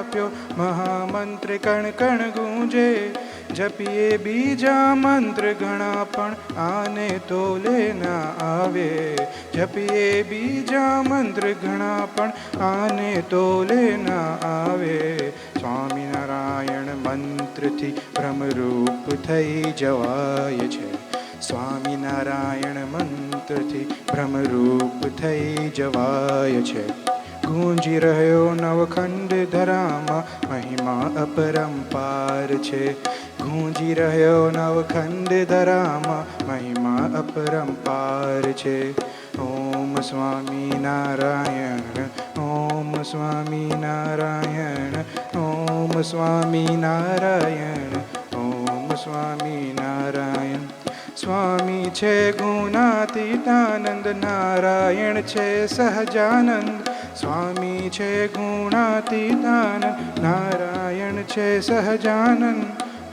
વ્યાપ્યો, મહામંત્ર કણ કણ ગૂંજે. જપીએ બીજા મંત્ર ઘણા પણ આને તોલે ના આવે. જપીએ બીજા મંત્ર ઘણા પણ આને તોલે ના આવે. સ્વામિનારાયણ મંત્રથી ભ્રમરૂપ થઈ જવાય છે. સ્વામિનારાયણ મંત્રથી ભ્રમરૂપ થઈ જવાય છે. ગૂંજી રહ્યો નવખંડ ધરામાં મહિમા અપરંપાર છે. ગૂંજી રહ્યો નવખંડ ધરામાં મહિમા અપરંપાર છે. ઓમ સ્વામિનારાયણ, ઓમ સ્વામિનારાયણ, ઓમ સ્વામિનારાયણ, ઓમ સ્વામિનારાયણ. સ્વામી છે ગુણાતીતાનંદ, નારાયણ છે સહજાનંદ. સ્વામી છે ગુણાતીતાનંદ, નારાયણ છે સહજાનંદ.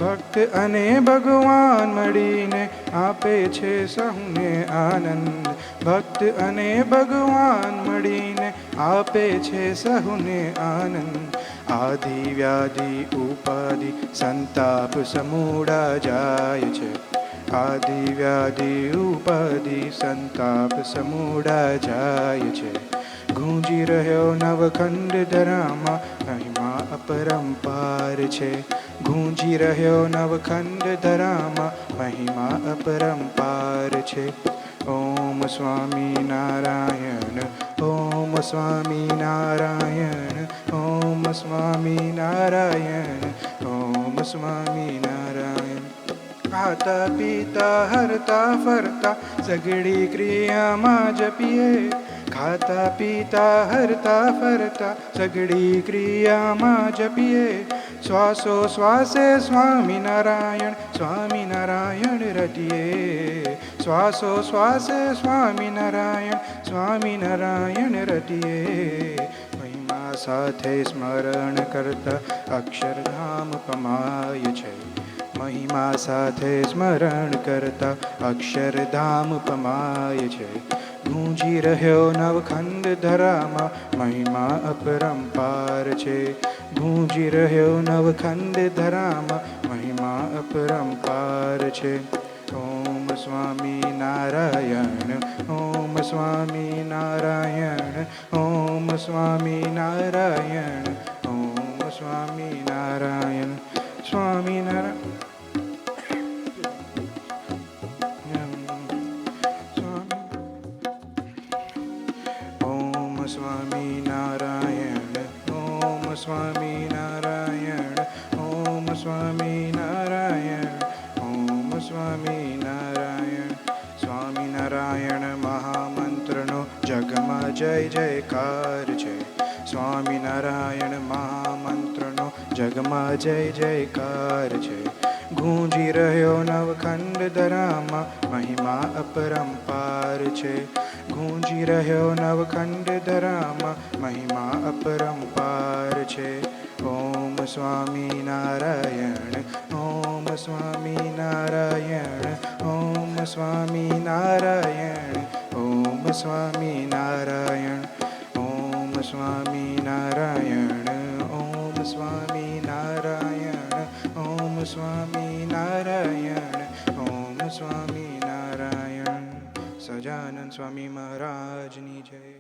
ભક્ત અને ભગવાન મળીને આપે છે સહુને આનંદ. ભક્ત અને ભગવાન મળીને આપે છે સહુને આનંદ. આદિ વ્યાધિ ઉપાધિ સંતાપ સમૂળા જાય છે. આદિ વ્યાધિ ઉપાધિ સંતાપ સમૂળા જાય છે. ગૂંજી રહ્યો નવખંડ ધરામાં મહિમા અપરંપાર છે. ગૂંજી રહ્યો નવખંડ ધરામાં મહિમા અપરંપાર છે. ઓમ સ્વામિનારાયણ, ઓમ સ્વામિનારાયણ, ઓમ સ્વામિનારાયણ, ઓમ સ્વામિનારાયણ. ખાતા પીતા હરતા ફરતા સઘળી ક્રિયામાં જપીએ. ખાતા પીતા હરતા ફરતા સઘળી ક્રિયામાં જપીએ. શ્વાસો શ્વાસે સ્વામિનારાયણ, સ્વામિનારાયણ રટીએ. શ્વાસો શ્વાસે સ્વામિનારાયણ, સ્વામિનારાયણ રટીએ. મહિમા સાથે સ્મરણ કરતા અક્ષરધામ પમાય છે. મહિમા સાથે સ્મરણ કરતા અક્ષરધામ પમાય છે. ગૂંજી રહ્યો નવખંડ ધરામાં મહિમા અપરંપાર છે. ગૂંજી રહ્યો નવખંડ ધરામાં મહિમા અપરંપાર છે. ઓમ સ્વામિનારાયણ, ઓમ સ્વામિનારાયણ, ઓમ સ્વામિનારાયણ, ઓમ સ્વામિનારાયણ. સ્વામિનારાયણ. સ્વામિનારાયણ, ઓમ સ્વામિનારાયણ, ઓમ સ્વામિનારાયણ, ઓમ સ્વામિનારાયણ. સ્વામિનારાયણ મહામંત્રનો જગમાં જય જયકાર છે. સ્વામિનારાયણ મહામંત્રનો જગમાં જય જયકાર છે. ગૂંજી રહ્યો નવખંડ ધરામાં મહિમા અપરંપાર છે. ગૂંજી રહ્યો નવખંડ ધરામાં મહિમા અપરંપાર છે. ઓમ સ્વામિનારાયણ, ઓમ સ્વામિનારાયણ, ઓમ સ્વામિનારાયણ, ઓમ સ્વામિનારાયણ, ઓમ સ્વામિનારાયણ, ઓમ સ્વામિનારાયણ, ઓમ સ્વામિનારાયણ, ઓમ સ્વામિનારાયણ. સજાનંદ સ્વામી મહારાજની જય.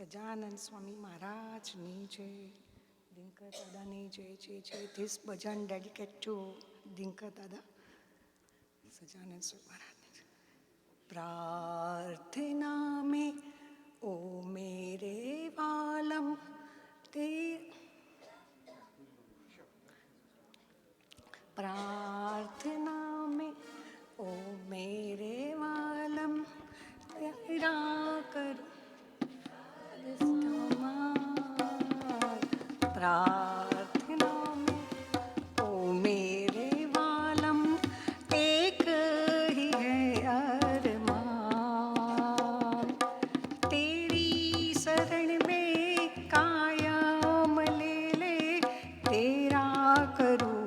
સજાનંદ સ્વામી મહારાજની જય. દિનકર દાદાની જય જય જય. ધીસ ભજન ડેડિકેટ ટુ દિનકર દાદા. સજાનંદ સ્વામી મહારાજની જય. प्रार्थना में ओ मेरे वालम ते प्रार्थना में ओ मेरे वालम तेरा करूं प्रार्थना में ओ मेरे वालम एक ही है अरमान तेरी शरण में कायम ले ले तेरा करूं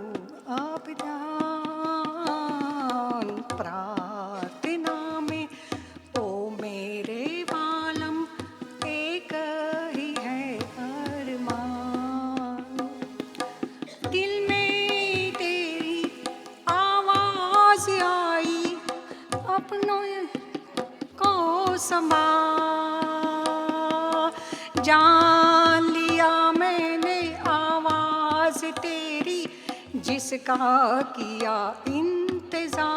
अब ध्यान प्रार्थना में ओ मेरे वालम एक ही है अरमान दिल में तेरी आवाज आई अपनों को समा जान लिया मैंने आवाज तेरी जिसका किया इंतजार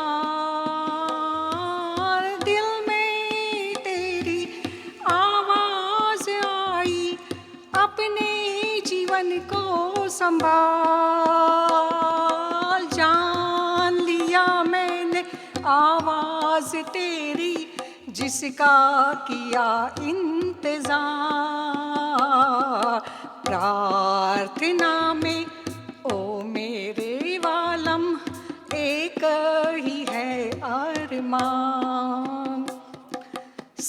दिल में तेरी आवाज आई अपने जीवन को संभाल जान लिया मैंने आवाज तेरी जिसका किया इंतजार प्रार्थना में ओ मेरे वालम एक ही है अरमान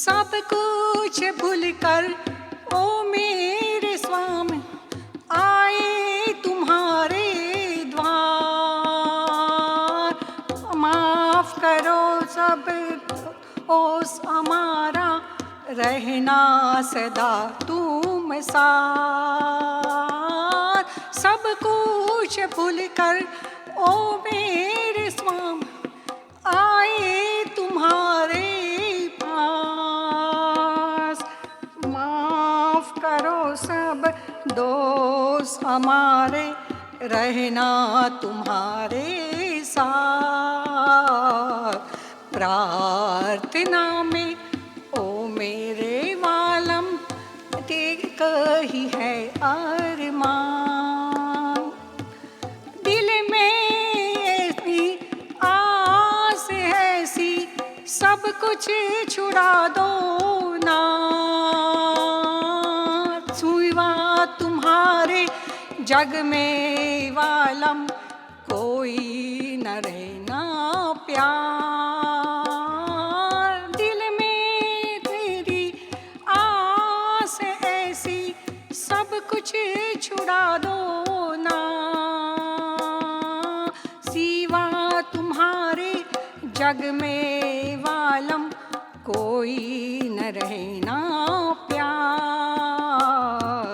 सब कुछ भूल कर ओ मेरे स्वामी आए तुम्हारे द्वार माफ करो सब ओस हमारा रहना सदा तुम साथ सब कुछ भूल कर ओ मेरे स्वामी आए तुम्हारे पास माफ करो सब दोस्त हमारे रहना तुम्हारे साथ प्रार्थना में ओ मेरे वालम एक ही है अरमान दिल में ऐसी आस ऐसी सब कुछ छुड़ा दो ना सुवा तुम्हारे जग में वालम कोई न रहना प्यार दिल में तेरी आस ऐसी सब कुछ छुड़ा दो ना सिवा तुम्हारे जग में वालम कोई न रहना प्यार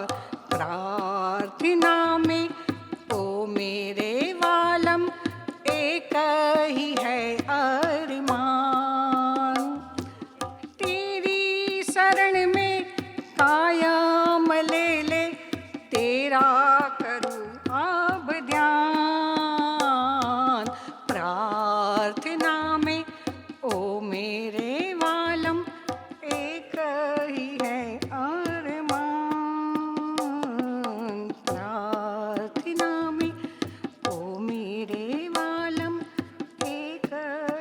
प्रार्थना में ओ मेरे वालम एक ही है अरमान तेरी शरण में कायम ले ले तेरा करूं अब ध्यान प्रार्थना में ओ मेरे वालम एक ही है अरमान प्रार्थना में ओ मेरे वालम एक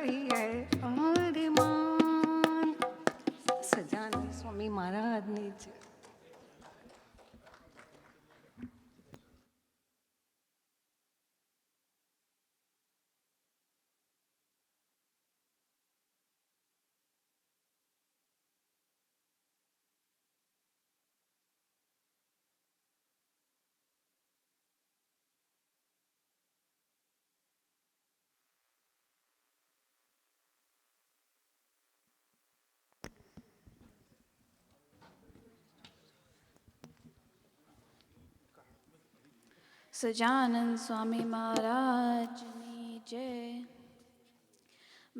ही है अरमान સજાનંદ સ્વામી મહારાજની જય. सजानंद स्वामी महाराजनी जय.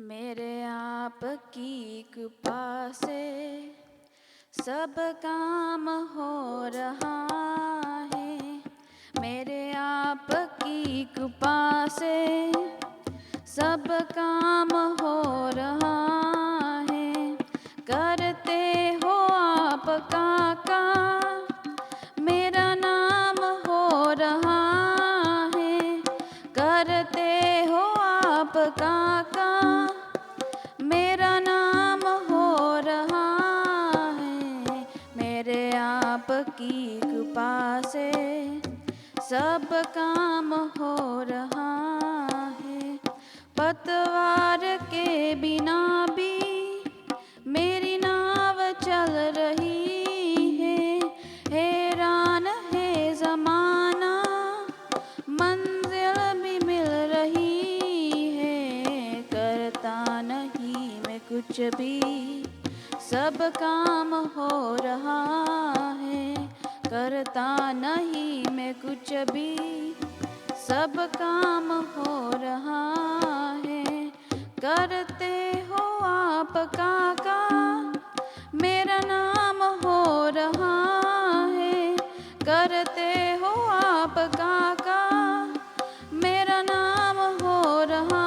मेरे आपकी कृपा से सब काम हो रहा है मेरे आपकी कृपा से, सब काम हो रहा है करते हो आपका काम, मेरा नाम हो रहा है करते हो आपका काम, मेरा नाम हो रहा है मेरे आपकी कृपा से, सब काम हो रहा है। पतवार के बिना भी मेरी नाव चल रही है, हैरान है जमाना मंजिल भी मिल रही है, करता नहीं मैं कुछ भी सब काम हो रहा है, करता नहीं मैं कुछ भी सब काम हो रहा है, करते हो आपका काम, मेरा नाम हो रहा है करते हो आपका काम, मेरा नाम हो रहा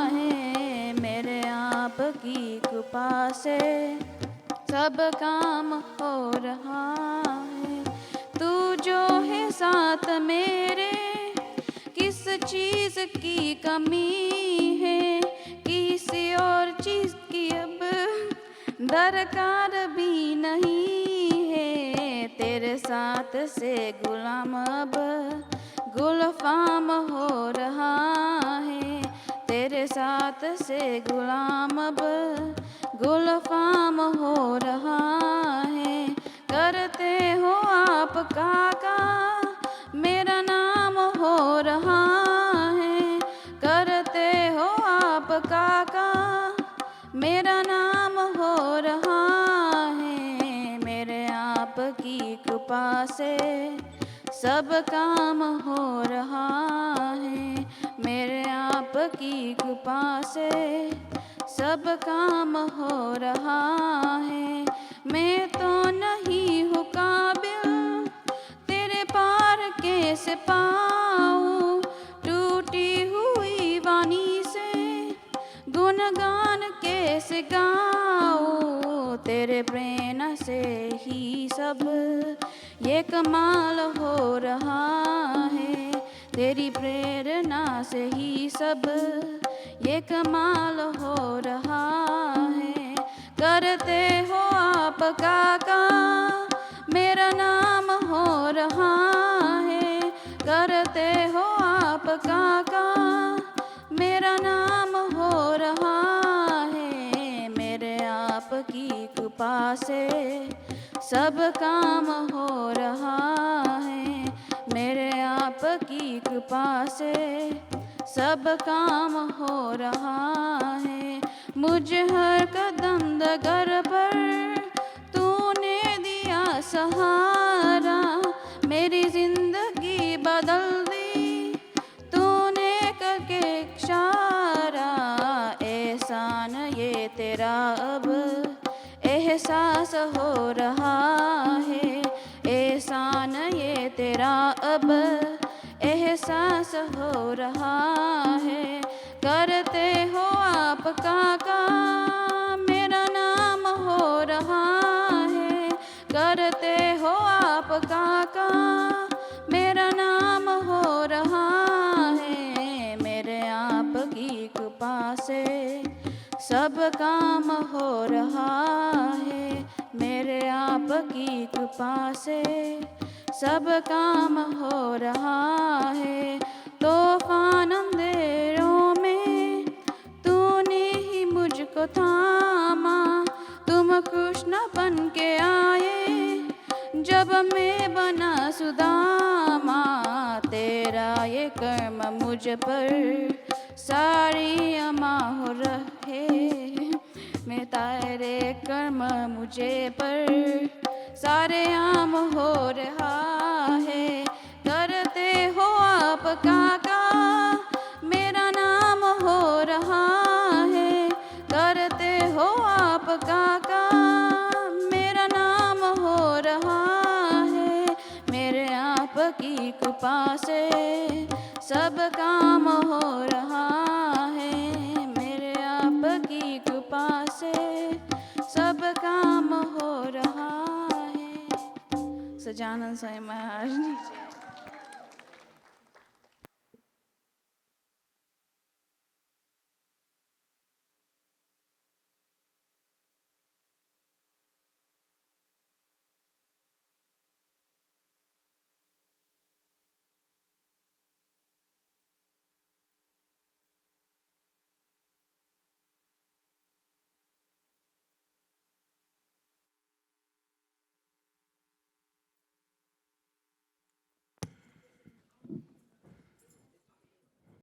है मेरे आपकी कृपा से, सब काम हो रहा है। तू जो है साथ मेरे किस चीज की कमी है, किसी और चीज की अब दरकार भी नहीं है, तेरे साथ से गुलाम अब गुलफाम हो रहा है, तेरे साथ से गुलाम अब गुलफाम हो रहा है, करते हो आपका काम, मेरा नाम हो रहा है करते हो आपका काम, मेरा नाम हो रहा है मेरे आपकी कृपा से, सब काम हो रहा है मेरे आपकी कृपा से, सब काम हो रहा है। मैं तो नहीं हूँ काबिल तेरे पार कैसे पाऊँ, टूटी हुई वाणी से गुणगान कैसे गाऊँ, तेरे प्रेरणा से ही सब ये कमाल हो रहा है, तेरी प्रेरणा से ही सब ये कमाल हो रहा है, करते हो आपका काम, मेरा नाम हो रहा है करते हो आपका काम, मेरा नाम हो रहा है मेरे आपकी कृपा से, सब काम हो रहा है मेरे आपकी कृपा से, सब काम हो रहा है। मुझे हर कदम डगर पर तूने दिया सहारा, मेरी जिंदगी बदल दी तूने करके इशारा, एहसान ये तेरा अब एहसास हो रहा है, एहसान ये तेरा अब एहसास हो रहा है, करते हो आपका काम, मेरा नाम हो रहा है करते हो आपका काम, मेरा नाम हो रहा है मेरे आपकी कृपा से, सब काम हो रहा है मेरे आपकी कृपा से, सब काम हो रहा है। तूफान अंधेरों में तूने ही मुझको थामा, तुम कृष्ण बन के आए जब मैं बना सुदामा, तेरा ये कर्म मुझ पर सारी अमा हो रहे, मैं तेरे कर्म मुझे पर सारे आम हो रहा है, करते हो आपका काम, मेरा नाम हो रहा है करते हो आपका काम, मेरा नाम आपकी कृपा से सब काम हो रहा है, मेरे आपकी कृपा से सब काम हो रहा है। सजानंद स्वामी महाराज जी।